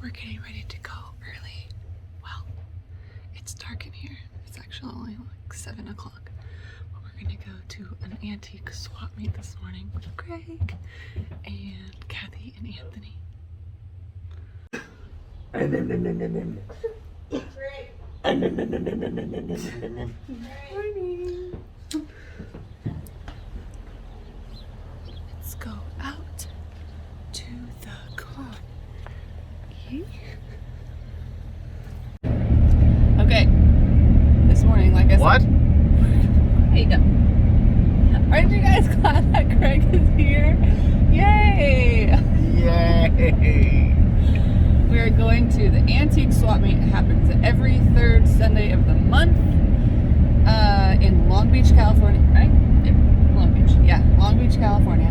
we're getting ready to go early. Well, it's dark in here. It's actually only like 7 o'clock. But we're gonna go to an antique swap meet this morning with Craig and Kathy and Anthony. Morning. Let's go out to the car. Okay. This morning, like I said. What? There you go. Aren't you guys glad that Craig is here? Yay! Yay! We're going to the antique swap meet. It happens every third Sunday of the month in Long Beach, California, right? Long Beach. Yeah, Long Beach, California.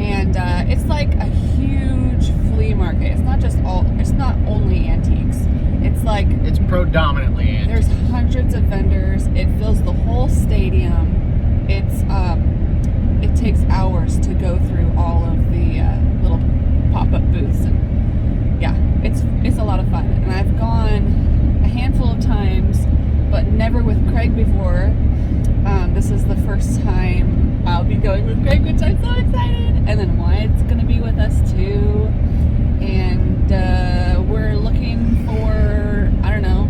And it's like a huge flea market. It's not only antiques. It's predominantly antique. There's hundreds of vendors. It fills the whole stadium. It takes hours to go through all of the little pop-up booths, and yeah, it's a lot of fun. And I've gone a handful of times, but never with Craig before. This is the first time I'll be going with Craig, which I'm so excited. And then Wyatt's gonna be with us too. And we're looking for, I don't know.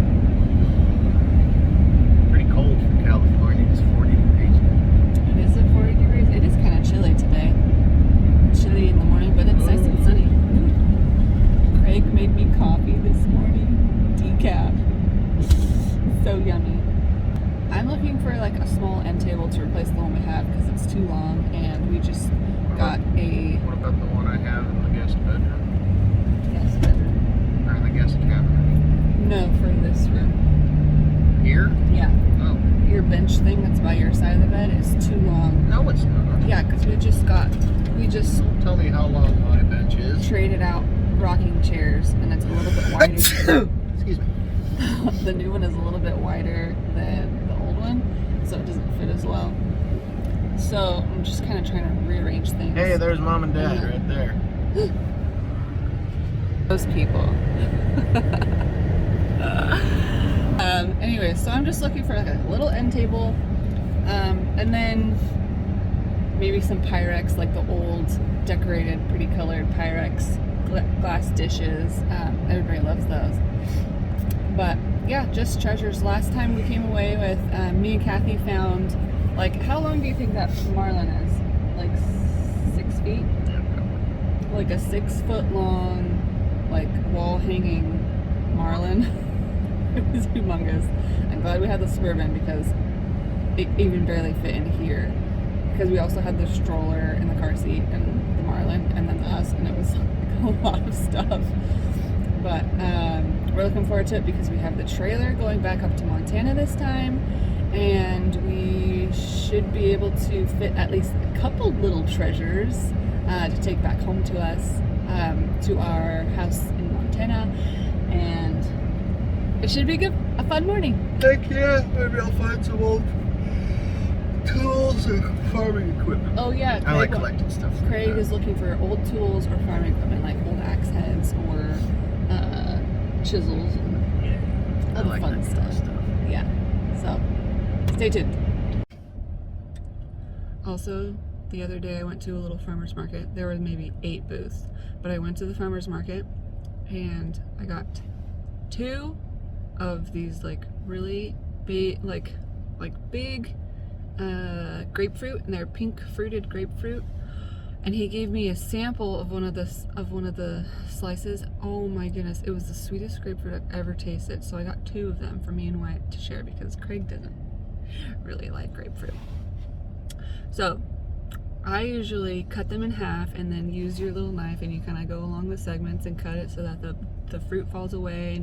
Pretty cold for California. It's 40 degrees. It is at 40 degrees. It is kind of chilly today. Chilly in the morning, but it's nice and sunny. Craig made me coffee this morning. Decaf. So yummy. I'm looking for like a small end table to replace the one we have because it's too long, and we just got a... What about the one I have in the guest bedroom? Guest bedroom? Or in the guest cabin? No, for this room. Here? Yeah. Oh. Your bench thing that's by your side of the bed is too long. No, it's not. Yeah, because we just Don't tell me how long my bench is. traded out rocking chairs, and it's a little bit wider. Excuse me. The new one is a little bit wider than the old one, so it doesn't fit as well. So I'm just kind of trying to rearrange things. Hey, there's Mom and Dad right there. Those people. Anyway, so I'm just looking for like a little end table, and then maybe some Pyrex, like the old decorated, pretty colored Pyrex glass dishes. Everybody loves those. But yeah, just treasures. Last time we came away with, me and Kathy found, like, how long do you think that marlin is? Like 6 feet? Yeah, probably. Like a 6 foot long, like, wall hanging marlin. It was humongous. I'm glad we had the Suburban because it even barely fit in here. Because we also had the stroller in the car seat and the marlin and then us, and it was like a lot of stuff. But we're looking forward to it because we have the trailer going back up to Montana this time, and we should be able to fit at least a couple little treasures to take back home to us, to our house in Montana, and it should be a fun morning. Heck yeah, maybe I'll find some old tools and farming equipment. Oh yeah, I like collecting stuff like Craig that. is looking for old tools or farming equipment, like old axe heads or chisels and all the fun stuff. Yeah, so stay tuned. Also, the other day I went to a little farmer's market. There were maybe 8 booths, but I went to the farmer's market and I got 2 of these like really big, like big grapefruit, and they're pink fruited grapefruit. And he gave me a sample of one of the slices. Oh my goodness, it was the sweetest grapefruit I've ever tasted. So I got 2 of them for me and Wyatt to share because Craig doesn't really like grapefruit. So I usually cut them in half and then use your little knife, and you kind of go along the segments and cut it so that the fruit falls away,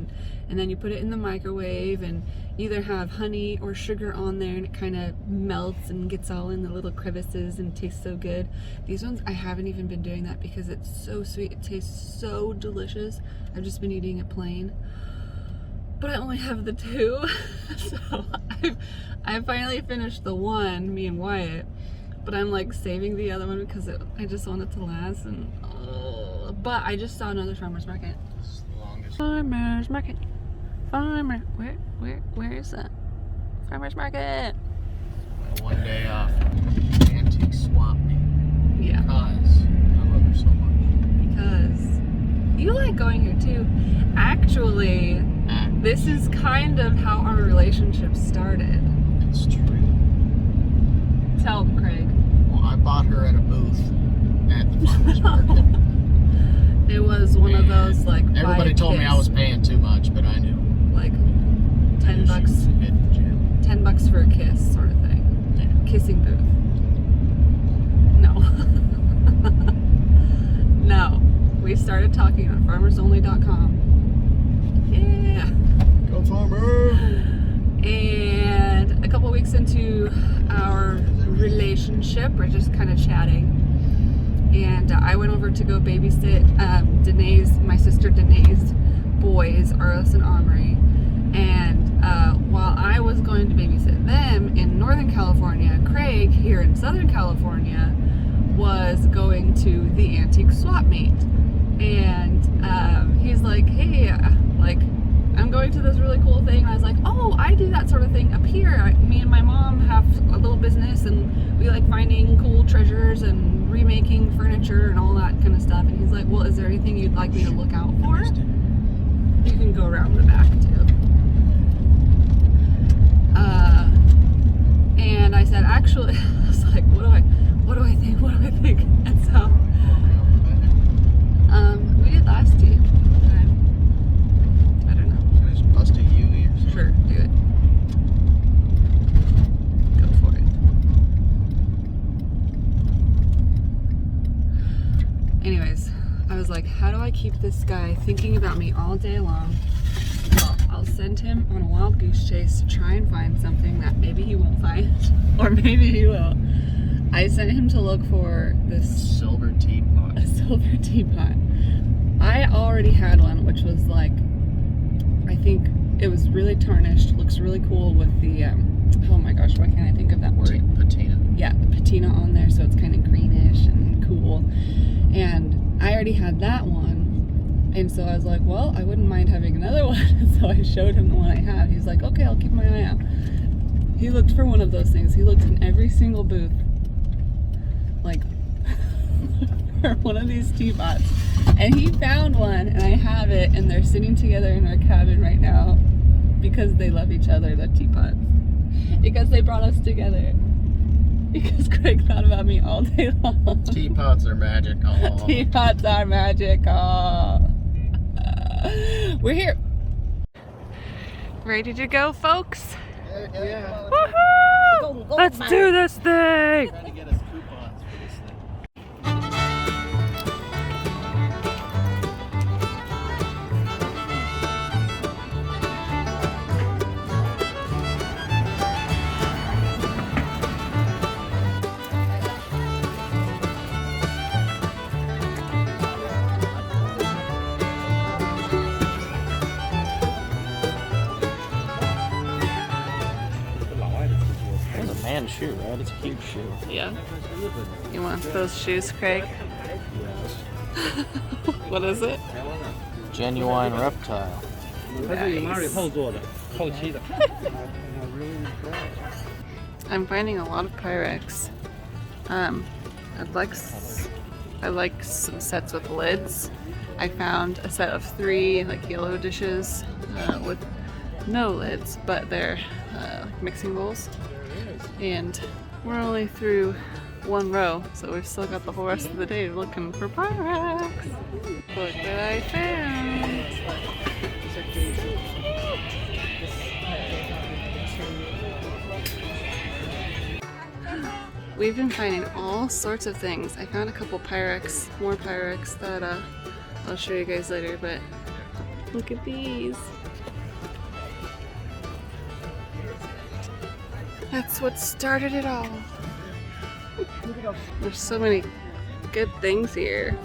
and then you put it in the microwave and either have honey or sugar on there, and it kind of melts and gets all in the little crevices and tastes so good. These ones, I haven't even been doing that because it's so sweet. It tastes so delicious. I've just been eating it plain. But I only have the 2. So I finally finished the one, me and Wyatt, but I'm like saving the other one because I just want it to last. And but I just saw another farmer's market. is. Farmer's market. Where is that? Farmer's market. My one day off from antique swap meet. Yeah. Because I love her so much. Because you like going here too. Actually, this is kind of how our relationship started. It's true. Tell them, Craig. Well, I bought her at a booth at the farmer's market. It was one of those like. Everybody told me I was paying too much, but I knew. Like $10. $10 for a kiss, sort of thing. Yeah. Kissing booth. No. No. We started talking on farmersonly.com. Yeah. Go farmer! And a couple weeks into our relationship, we're just kind of chatting. And I went over to go babysit my sister Danae's boys, Arlis and Omri. And while I was going to babysit them in Northern California, Craig, here in Southern California, was going to the antique swap meet. And he's like, hey, I'm going to this really cool thing. And I was like, oh, I do that sort of thing up here. Me and my mom have a little business, and we like finding cool treasures and remaking furniture and all that kind of stuff. And he's like, well, is there anything you'd like me to look out for? You can go around the back too. And I said, actually, I was like, what do I think? And so, we did last year. I don't know. Can I just bust a U here? Sure, do it. Go for it. Anyways, I was like, how do I keep this guy thinking about me all day long? Well, I'll send him on a wild goose chase to try and find something that maybe he won't find, or maybe he will. I sent him to look for this Silver teapot. a silver teapot. I already had one, which was like, I think it was really tarnished, looks really cool with the, oh my gosh, why can't I think of that word? Patina. Yeah, the patina on there, so it's kind of greenish and cool. And I already had that one, and so I was like, well, I wouldn't mind having another one. And so I showed him the one I have. He's like, okay, I'll keep my eye out. He looked for one of those things. He looked in every single booth, like, for one of these teapots. And he found one, and I have it, and they're sitting together in our cabin right now because they love each other, the teapots. Because they brought us together. Because Craig thought about me all day long. Teapots are magical. Teapots are magical. We're here. Ready to go, folks? Yeah. Woohoo! Let's do this thing! Trying to get us coupons for this thing. It's a man's shoe, right? It's a huge shoe. Yeah. You want those shoes, Craig? Yes. What is it? Genuine reptile. Nice. I'm finding a lot of Pyrex. I like some sets with lids. I found a set of 3 like yellow dishes with no lids, but they're like mixing bowls. And we're only through 1 row, so we've still got the whole rest of the day looking for Pyrex. Look what I found. We've been finding all sorts of things. I found a couple Pyrex, more Pyrex that I'll show you guys later, but look at these. That's what started it all. There's so many good things here.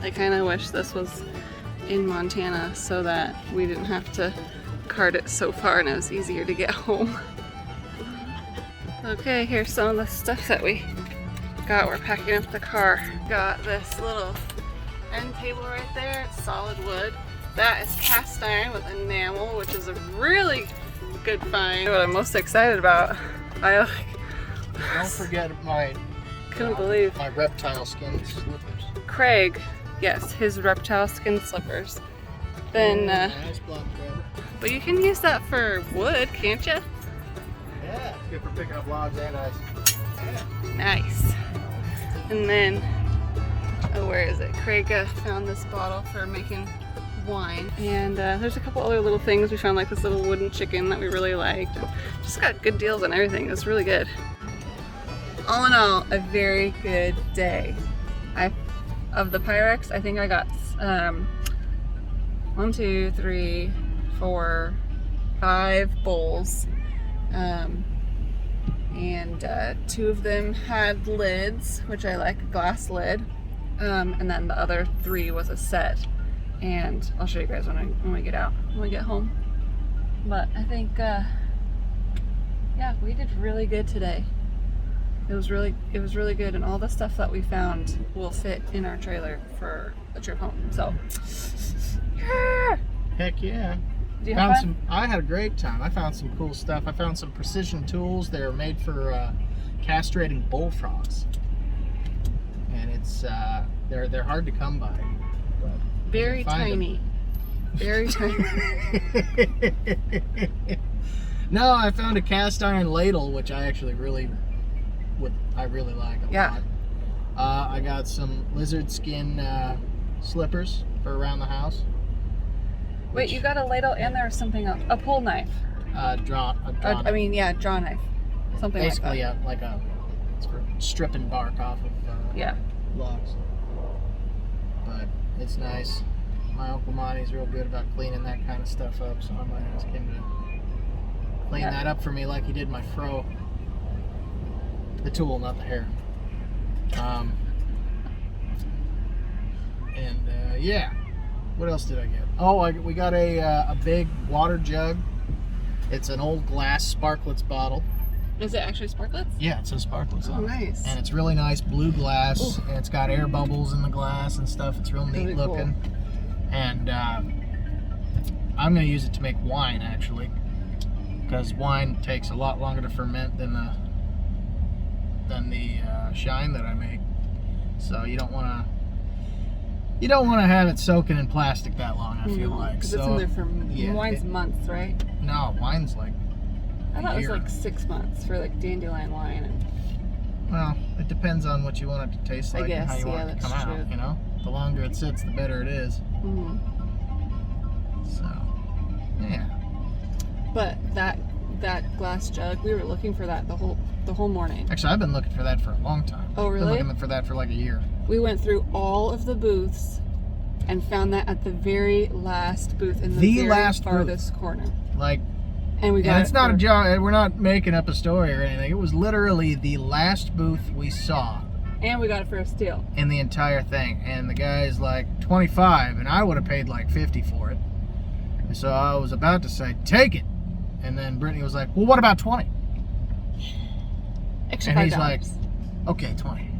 I kind of wish this was in Montana so that we didn't have to cart it so far and it was easier to get home. Okay, here's some of the stuff that we got. We're packing up the car. Got this little end table right there. It's solid wood. That is cast iron with enamel, which is a really good find. What I'm most excited about, Don't forget my couldn't believe my reptile skin slippers. Kraig, yes, his reptile skin slippers. Then, nice block thread. but you can use that for wood, can't you? Yeah, it's good for picking up logs and ice. Yeah. Nice. And then, oh, where is it? Kraig found this bottle for making wine. And there's a couple other little things. We found like this little wooden chicken that we really liked. Just got good deals on everything. It was really good. All in all, a very good day. Of the Pyrex, I think I got 1, 2, 3, 4, 5 bowls. And 2 of them had lids, which I like, a glass lid. And then the other 3 was a set. And I'll show you guys when we get out, when we get home. But I think, yeah, we did really good today. It was really good, and all the stuff that we found will fit in our trailer for the trip home. So, yeah. Heck yeah. Did you have fun? I had a great time. I found some cool stuff. I found some precision tools. They're made for castrating bullfrogs, and it's they're hard to come by. But very tiny, very tiny. No, I found a cast iron ladle, which I actually really like a lot. I got some lizard skin slippers for around the house. Wait, you got a ladle and there was something else. A pull knife. Draw I mean, yeah, draw knife. Something basically, like that. It's for stripping bark off of logs. But it's nice. My Uncle Monty's real good about cleaning that kind of stuff up, so I might ask him to clean that up for me like he did my fro. The tool, not the hair. Yeah. What else did I get? Oh, we got a big water jug. It's an old glass Sparklets bottle. Is it actually Sparklets? Yeah, it says Sparklets on it. Nice. And it's really nice blue glass. And it's got air bubbles in the glass and stuff. It's real neat looking. Cool. And I'm going to use it to make wine, actually, because wine takes a lot longer to ferment than the shine that I make. So you don't want to have it soaking in plastic that long, I feel like. Because it's in there for wine's months, right? No, wine's like I thought it was like 6 months for like dandelion wine. Well, it depends on what you want it to taste like and how you want it to come out, you know? The longer it sits, the better it is. Mm-hmm. So, yeah. But that glass jug, we were looking for that the whole morning. Actually, I've been looking for that for a long time. Oh, really? I've been looking for that for like a year. We went through all of the booths and found that at the very last booth in the very farthest corner. Like, and we got it's not a joke. We're not making up a story or anything. It was literally the last booth we saw. And we got it for a steal. In the entire thing. And the guy's like 25, and I would have paid like 50 for it. And so I was about to say, take it. And then Brittany was like, well, what about 20? Extra $5. And he's like, okay, 20.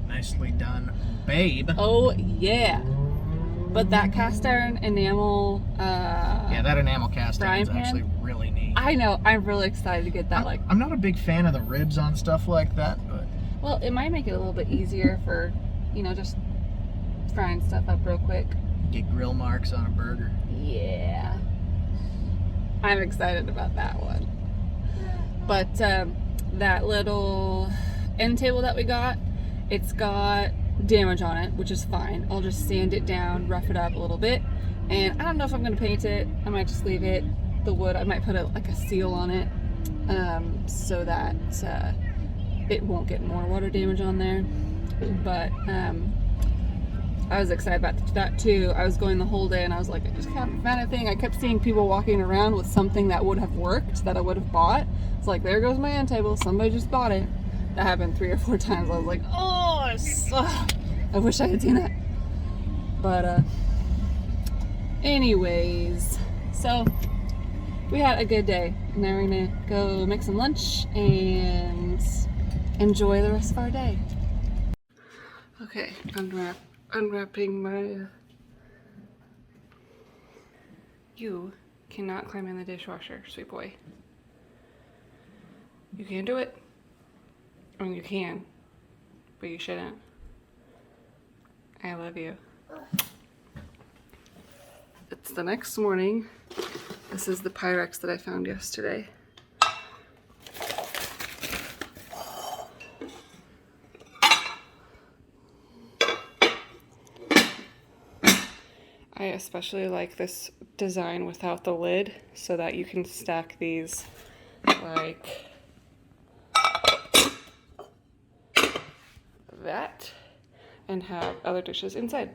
Nicely done, babe. Oh, yeah. But that cast iron enamel yeah, that enamel cast iron is actually really neat. I know. I'm really excited to get that. I'm not a big fan of the ribs on stuff like that, but well, it might make it a little bit easier for, just frying stuff up real quick. Get grill marks on a burger. Yeah. I'm excited about that one. But that little end table that we got, it's got damage on it, which is fine. I'll just sand it down, rough it up a little bit, and I don't know if I'm going to paint it. I might just leave it. The wood, I might put like a seal on it, so that it won't get more water damage on there. But I was excited about that too. I was going the whole day and I was like, I just haven't found anything. I kept seeing people walking around with something that would have worked, that I would have bought. It's like, there goes my end table. Somebody just bought it. That happened 3 or 4 times. I was like, oh, I wish I had seen that. But anyways, so we had a good day. Now we're gonna go make some lunch and enjoy the rest of our day. Okay, I'm gonna unwrapping my... You cannot climb in the dishwasher, sweet boy. You can do it. I mean, you can, but you shouldn't. I love you. It's the next morning. This is the Pyrex that I found yesterday. I especially like this design without the lid so that you can stack these like that and have other dishes inside.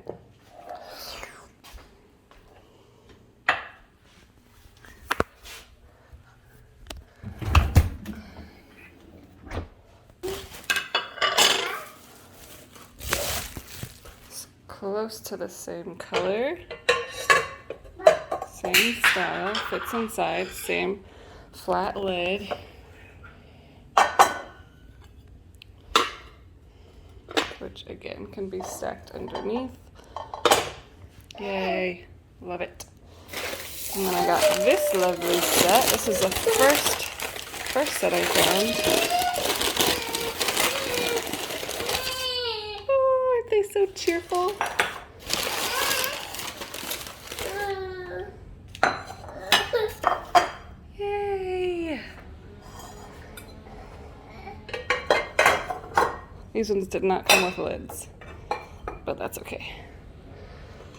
It's close to the same color, same style, fits inside, same flat lid. Which again can be stacked underneath. Yay, love it. And then I got this lovely set. This is the first set I found. Oh, aren't they so cheerful? Yay! These ones did not come with lids, but that's okay.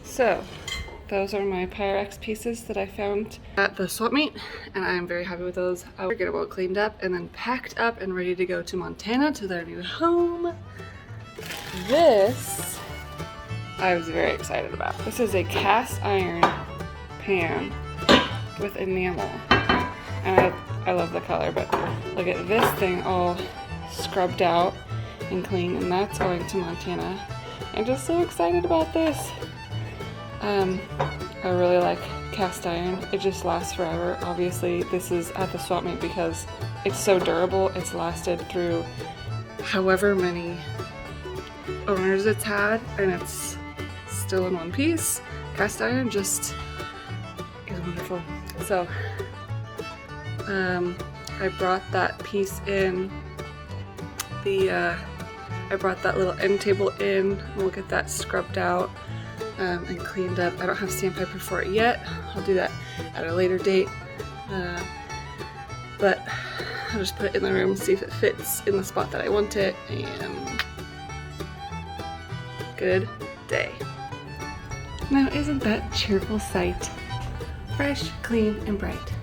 So, those are my Pyrex pieces that I found at the swap meet, and I'm very happy with those. I will get them all cleaned up and then packed up and ready to go to Montana to their new home. This, I was very excited about. This is a cast iron pan with enamel, and I love the color, but look at this thing all scrubbed out and clean, and that's going to Montana. I'm just so excited about this. I really like cast iron. It just lasts forever. Obviously, this is at the swap meet because it's so durable. It's lasted through however many owners it's had, and it's still in one piece. Cast iron just is wonderful. So, I brought that piece in. I brought that little end table in. We'll get that scrubbed out and cleaned up. I don't have sandpaper for it yet. I'll do that at a later date. But I'll just put it in the room, see if it fits in the spot that I want it, and good day. Now isn't that a cheerful sight? Fresh, clean, and bright.